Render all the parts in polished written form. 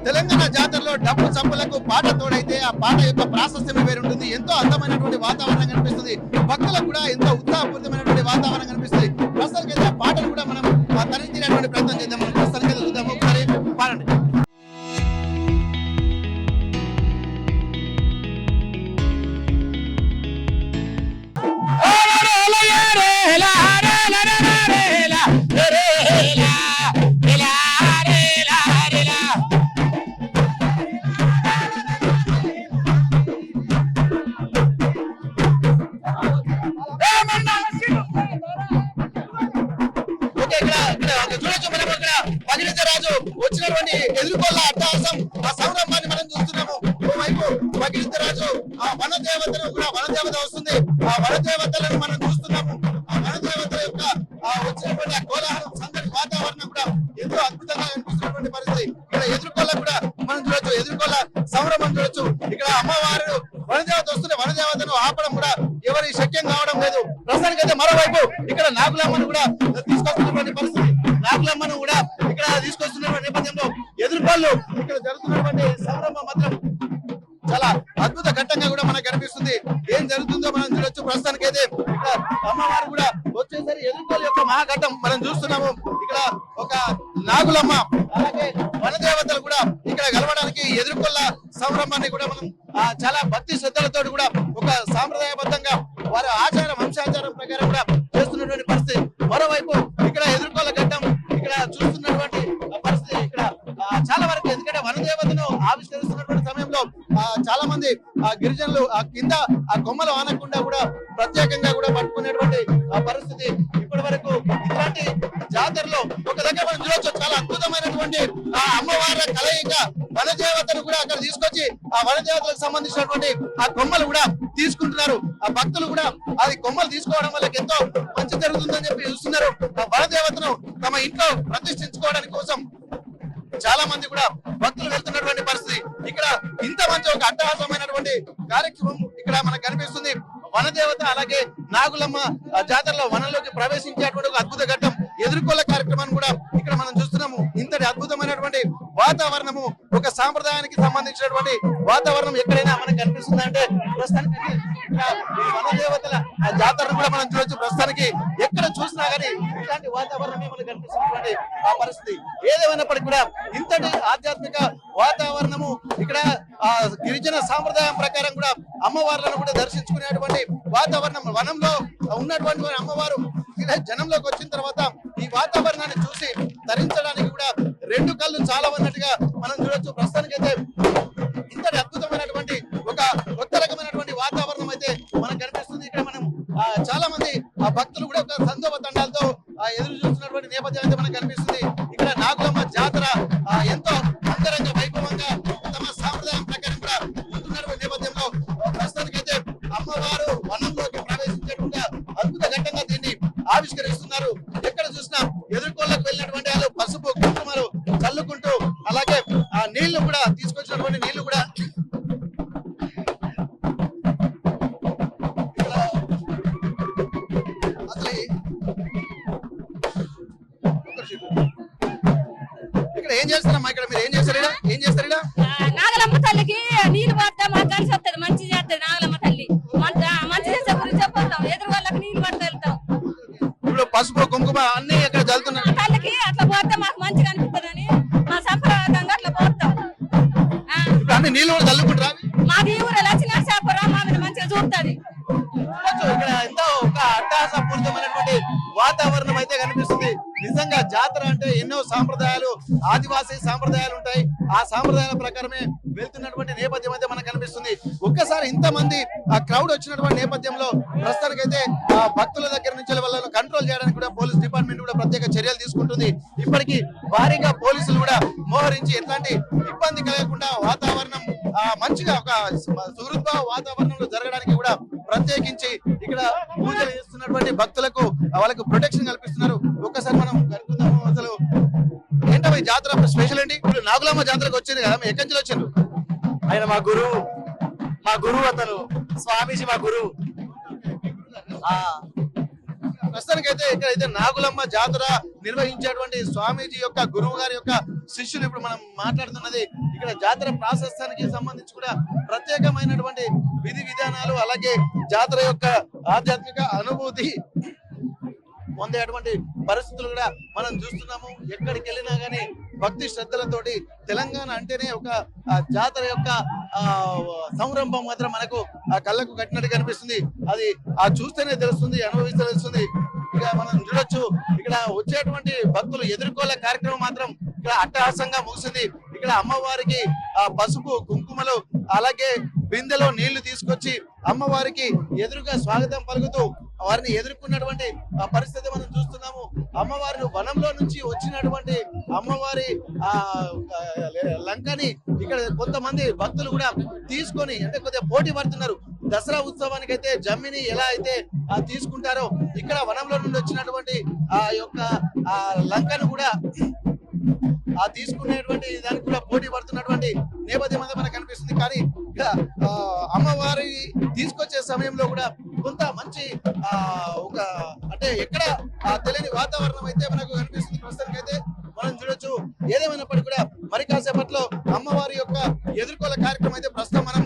తెలంగాణ జాతరలో డప్పు చప్పులకు పాట తోడైతే ఆ పాట యొక్క ప్రాశస్త్యం వేరుంటుంది. ఎంతో అందమైనటువంటి వాతావరణం కనిపిస్తుంది. భక్తులకు కూడా ఎంతో ఉత్సాహపూరితమైనటువంటి వాతావరణం కనిపిస్తుంది. ప్రస్తుతానికి ఆ పాటను కూడా మనం తనిఖీనటువంటి ప్రయత్నం చేద్దాం. మనం ప్రస్తుతానికి చూద్దాము. ఒకసారి పాడండి. రాజు వచ్చినటువంటి ఎదుర్కొల్ల అట్టహాసం ఆ సంరంభాన్ని మనం చూస్తున్నాము. ఓవైపు భగీరథ రాజు ఆ వనదేవతను కూడా వనదేవత వస్తుంది. ఆ వనదేవతలను మనం చూస్తున్నాము. ఆ వనదేవత యొక్క వచ్చినటువంటి కోలాహలం సందడి వాతావరణం కూడా ఎంతో అద్భుతంగా కనిపిస్తున్నటువంటి పరిస్థితి. ఇక్కడ ఎదుర్కొల్ల కూడా మనం చూడొచ్చు. ఎదుర్కొల్ల సంరంభం చూడొచ్చు. ఇక్కడ అమ్మవారు వనదేవత వస్తుంది. వనదేవతను ఆపడం కూడా ఎవరి శక్యం కావడం లేదు. ప్రస్తుతానికి అయితే మరోవైపు ఇక్కడ నాగులమ్మను కూడా తీసుకొస్తున్నటువంటి పరిస్థితి. నాగులమ్మను కూడా ఇక్కడ తీసుకొస్తున్నటువంటి నేపథ్యంలో ఎదుర్కోళ్ళు ఇక్కడ జరుగుతున్నటువంటి సంరంభం మాత్రం చాలా అద్భుత ఘట్టంగా కూడా మనకు కనిపిస్తుంది. ఏం జరుగుతుందో మనం చూడొచ్చు. ప్రస్తుతానికి అయితే ఇక్కడ అమ్మవారు కూడా వచ్చేసరి ఎదుర్కోలు యొక్క మహాఘట్టం మనం చూస్తున్నాము. ఇక్కడ ఒక నాగులమ్మ అలాగే వనదేవతలు కూడా ఇక్కడ గెలవడానికి ఎదుర్కొల్ల సంరంభాన్ని కూడా మనం చాలా భక్తి శ్రద్ధలతో కూడా ఒక సాంప్రదాయబద్ధంగా వారి ఆచారం వంశాచారం ప్రకారం కూడా చేస్తున్నటువంటి పరిస్థితి. మరోవైపు ఇక్కడ ఎదుర్కోల ఘట్టం ఇక్కడ చూస్తున్నటువంటి పరిస్థితి ఇక్కడ చాలా వరకు ఎందుకంటే వనదేవతను ఆవిష్కరిస్తున్నటువంటి సమయంలో చాలా మంది గిరిజనులు కింద కొమ్మలు ఆనకుండా కూడా ప్రత్యేకంగా కూడా పట్టుకునేటువంటి పరిస్థితి ఇప్పటి వరకు ఇట్లాంటి జాతరలో ఒక దగ్గర మనం చూడొచ్చు. చాలా అద్భుతమైనటువంటి అమ్మవార్ల కలయిక వనదేవతను కూడా అక్కడ తీసుకొచ్చి ఆ వనదేవతలకు సంబంధించినటువంటి ఆ కొమ్మలు కూడా తీసుకుంటున్నారు. ఆ భక్తులు కూడా అది కొమ్మలు తీసుకోవడం వల్ల ఎంతో మంచి జరుగుతుందని చెప్పి చూస్తున్నారు. ఆ వనదేవతను తమ ఇంట్లో ప్రతిష్ఠించుకోవడానికి కోసం చాలా మంది కూడా భక్తులు వెళ్తున్నటువంటి పరిస్థితి. ఇక్కడ ఇంత మంచి ఒక అట్టహాసమైనటువంటి కార్యక్రమం ఇక్కడ మనకు కనిపిస్తుంది. వనదేవత అలాగే నాగులమ్మ జాతరలో వనంలోకి ప్రవేశించేటువంటి ఒక అద్భుత ఘట్టం ఎదుర్కొల్ల కార్యక్రమాన్ని కూడా ఇక్కడ మనం చూస్తున్నాము. ఇంతటి అద్భుతమైనటువంటి వాతావరణము ఒక సాంప్రదాయానికి సంబంధించినటువంటి వాతావరణం ఎక్కడైనా మనకు కనిపిస్తుంది అంటే ప్రస్తుతానికి వనదేవతల జాతరను కూడా మనం చూడొచ్చు. ప్రస్తుతానికి ఎక్కడ చూసినా కానీ ఇట్లాంటి వాతావరణమే మనకు కనిపిస్తున్నటువంటి ఆ పరిస్థితి. ఏదేమైనప్పటికీ కూడా ఇంతటి ఆధ్యాత్మిక వాతావరణము ఇక్కడ గిరిజన సాంప్రదాయం ప్రకారం కూడా అమ్మవార్లను కూడా దర్శించుకునేటువంటి వాతావరణం వనంలో ఉన్నటువంటి అమ్మవారు జనంలోకి వచ్చిన తర్వాత ఈ వాతావరణాన్ని చూసి ధరించడానికి కూడా రెండు కళ్ళు చాలా ఉన్నట్టుగా మనం చూడొచ్చు. ప్రస్తుతానికైతే ఇంతటి అద్భుతమైనటువంటి ఒక కొత్త రకమైనటువంటి వాతావరణం అయితే మనకు కనిపిస్తుంది. ఇక్కడ మనం చాలా మంది భక్తులు కూడా ఒక సందోభ తండాలతో ఎదురు చూస్తున్నటువంటి నేపథ్యం అయితే మనకు కనిపిస్తుంది. ఇక్కడ నాగులమ్మ జాతర ఎంతో అంగరంగ వైభవంగా తమ సాంప్రదాయం ప్రకారం కూడా ఉంటున్నటువంటి నేపథ్యంలో ప్రస్తుతానికైతే అమ్మవారు వనంలోకి ప్రవేశించేటువంటి అద్భుత ఘట్టంగా దీన్ని ఆవిష్కరిస్తున్నారు. ఎక్కడ చూసినా ఎదుర్కోళ్ళకు వెళ్ళినటువంటి వాళ్ళు పసుపు కుంకుమలు చల్లుకుంటూ అలాగే ఆ నీళ్లు కూడా తీసుకొచ్చినటువంటి నీళ్లు కూడా ఇక్కడ ఏం చేస్తారమ్మా? ఇక్కడ మీరు ఏం చేస్తారు? ఏం చేస్తారు? నాగలమ్మ తల్లికి నీళ్లు పడతా మాకు కలిసి వస్తుంది. మంచి చేస్తుంది నాగలమ్మ తల్లి. మంచి చేసే గురించి చెప్పొస్తాం. ఎదురు వాళ్ళకి నీళ్లు పడతా వెళ్తాం. ఇప్పుడు పసుపు కుంకుమ అన్ని ఇక్కడ చల్లుతున్నారు. తల్లికి అట్లా పోతే మాకు మంచిగా అనిపిస్తుందని మా సంప్రదాయంగా అట్లా పోతాం. అన్ని నీళ్లు కూడా చల్లుకుంటారా? మాది ఈ ఊరు లక్ష్మీ చేపరా మామిడి మంచిగా చూస్తుంది. ఇక్కడ ఎంతో ఒక అట్టహాసపూరితమైనటువంటి వాతావరణం అయితే కనిపిస్తుంది. నిజంగా జాతర అంటే ఎన్నో సాంప్రదాయాలు ఆదివాసీ సాంప్రదాయాలు ఉంటాయి. ఆ సాంప్రదాయాల ప్రకారమే వెళ్తున్నటువంటి నేపథ్యం అయితే మనకు కనిపిస్తుంది. ఒక్కసారి ఇంతమంది ఆ క్రౌడ్ వచ్చినటువంటి నేపథ్యంలో ప్రస్తుతానికైతే ఆ భక్తుల దగ్గర నుంచి వాళ్ళని కంట్రోల్ చేయడానికి కూడా పోలీస్ డిపార్ట్మెంట్ కూడా ప్రత్యేక చర్యలు తీసుకుంటుంది. ఇప్పటికీ భారీగా పోలీసులు కూడా మోహరించి ఎట్లాంటి ఇబ్బంది కలగకుండా వాతావరణం మంచిగా ఒక సుహృద్భావ వాతావరణంలో జరగడానికి కూడా ప్రత్యేకించి ఇక్కడ పూజలు చేస్తున్నటువంటి భక్తులకు వాళ్ళకు ప్రొటెక్షన్ కల్పిస్తున్నారు. ఒక్కసారి మనం కనుక్కుందాము అసలు ఏంటో ఈ జాతర స్పెషల్ ఏంటి? ఇప్పుడు నాగులమ్మ జాతరకు వచ్చింది కదా, ఎక్కడి నుంచి వచ్చారు? ఆయన మా గురువు అతను స్వామీజీ మా గురువు. ప్రస్తుతానికైతే ఇక్కడైతే నాగులమ్మ జాతర నిర్వహించేటువంటి స్వామీజీ యొక్క గురువు గారి యొక్క శిష్యులు ఇప్పుడు మనం మాట్లాడుతున్నది ఇక్కడ జాతర ప్రాశస్త్యానికి సంబంధించి కూడా ప్రత్యేకమైనటువంటి విధి విధానాలు అలాగే జాతర యొక్క ఆధ్యాత్మిక అనుభూతి పొందేటువంటి పరిస్థితులు కూడా మనం చూస్తున్నాము. ఎక్కడికి వెళ్ళినా గానీ భక్తి శ్రద్ధలతోటి తెలంగాణ అంటేనే ఒక జాతర యొక్క సంరంభం మాత్రం మనకు ఆ కళ్ళకు కట్టినట్టు కనిపిస్తుంది. అది చూస్తేనే తెలుస్తుంది, అనుభవిస్తే తెలుస్తుంది. ఇక మనం చూడొచ్చు ఇక్కడ వచ్చేటువంటి భక్తులు ఎదుర్కోలే కార్యక్రమం మాత్రం ఇక్కడ అట్టహాసంగా ముగిసింది. ఇక్కడ అమ్మవారికి పసుపు కుంకుమలు అలాగే బిందెలో నీళ్లు తీసుకొచ్చి అమ్మవారికి ఎదురుగా స్వాగతం పలుకుతూ వారిని ఎదుర్కొన్నటువంటి పరిస్థితి మనం చూస్తున్నాము. అమ్మవారిని వనంలో నుంచి వచ్చినటువంటి అమ్మవారి లంకని ఇక్కడ కొంతమంది భక్తులు కూడా తీసుకొని అంటే కొద్దిగా పోటీ పడుతున్నారు. దసరా ఉత్సవానికి అయితే జమ్మిని ఎలా అయితే తీసుకుంటారో ఇక్కడ వనంలో నుండి వచ్చినటువంటి ఆ యొక్క లంకను కూడా తీసుకునేటువంటి దానికి కూడా పోటీ పడుతున్నటువంటి నేపథ్యం అనేది మనకు కనిపిస్తుంది. కానీ అమ్మవారి తీసుకొచ్చే సమయంలో కూడా కొంత మంచి ఒక అంటే ఎక్కడ తెలియని వాతావరణం అయితే మనకు కనిపిస్తుంది. ప్రస్తుతానికి అయితే మనం చూడొచ్చు. ఏదేమైనప్పటికీ కూడా మరి కాసేపట్లో అమ్మవారి యొక్క ఎదుర్కోల కార్యక్రమం అయితే ప్రస్తుతం మనం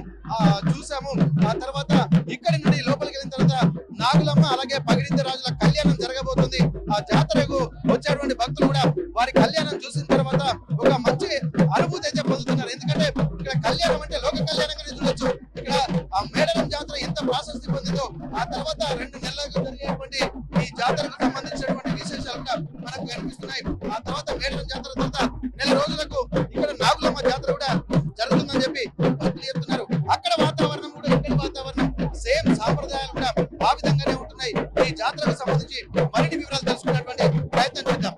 చూసాము. ఆ తర్వాత ఇక్కడి నుండి లోపలికి వెళ్ళిన తర్వాత నాగులమ్మ అలాగే పగిడింత రాజుల కళ్యాణం జరగబోతుంది. ఆ జాతరకు వచ్చేటువంటి భక్తులు కూడా వారి కళ్యాణం చూసిన తర్వాత ఒక మంచి అనుభూతి అయితే పొందుతున్నారు. ఎందుకంటే ఇక్కడ కళ్యాణం అంటే లోక కళ్యాణంగానే చూడొచ్చు. ఇక్కడ ఆ మేడలం జాతర ఎంత ప్రాశస్తి పొందిందో ఆ తర్వాత 2 నెలలకు జరిగేటువంటి ఈ జాతరకు సంబంధించినటువంటి విశేషాలు కూడా మనకు కనిపిస్తున్నాయి. ఆ తర్వాత మేడలం జాతర తర్వాత 4 రోజులకు ఇక్కడ నాగులమ్మ జాతర కూడా జరుగుతుందని చెప్పి భక్తులు చెప్తున్నారు. అక్కడ వాతావరణం కూడా ఇక్కడ వాతావరణం సేమ్ సాంప్రదాయాలు కూడా ఆ విధంగానే ఉంటున్నాయి. ఈ జాతరకు సంబంధించి మరిన్ని వివరాలు తెలుసుకున్నటువంటి ప్రయత్నం చేద్దాం.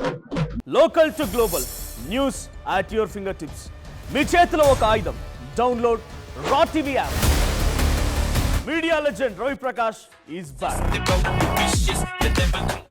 Local to global news at your finger tips. మీ చేతిలో ఒక ఆయుధం. Download R TV app. Media legend Ravi Prakash is back.